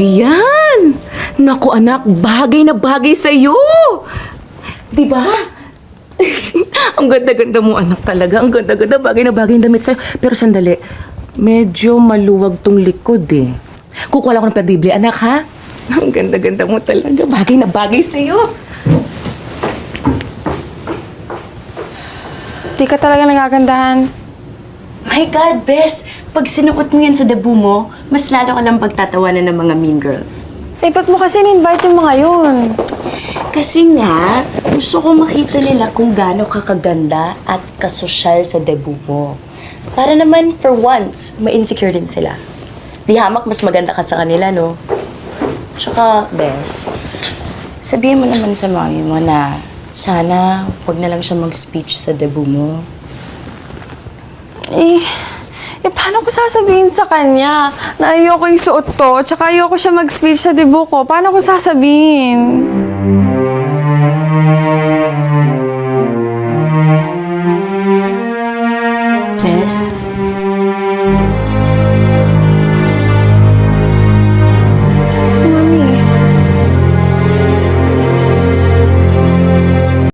Yan! Naku anak, bagay na bagay sa'yo! Di ba? Ang ganda-ganda mo anak talaga. Ang ganda-ganda, bagay na bagay yung damit sa'yo. Pero sandali, medyo maluwag tong likod eh. Kukuha lang ako ng perdible, anak ha? Ang ganda-ganda mo talaga. Bagay na bagay sa'yo. Di ka talaga nagagandahan. My God, Bes! Pag sinuot mo yan sa debut mo, mas lalo ka lang pagtatawanan ng mga mean girls. Eh, ba't mo kasi in-invite yung mga yun? Kasi nga, gusto ko makita nila kung gaano kakaganda at kasosyal sa debut mo. Para naman, for once, ma-insecure din sila. Di hamak mas maganda ka sa kanila, no? Tsaka, Bes, sabihin mo naman sa mami mo na sana huwag na lang siya mag-speech sa debut mo. Paano ko sasabihin sa kanya na ayoko yung suot to, tsaka ayoko siya mag-speech sa debut ko? Paano ko sasabihin? Bes,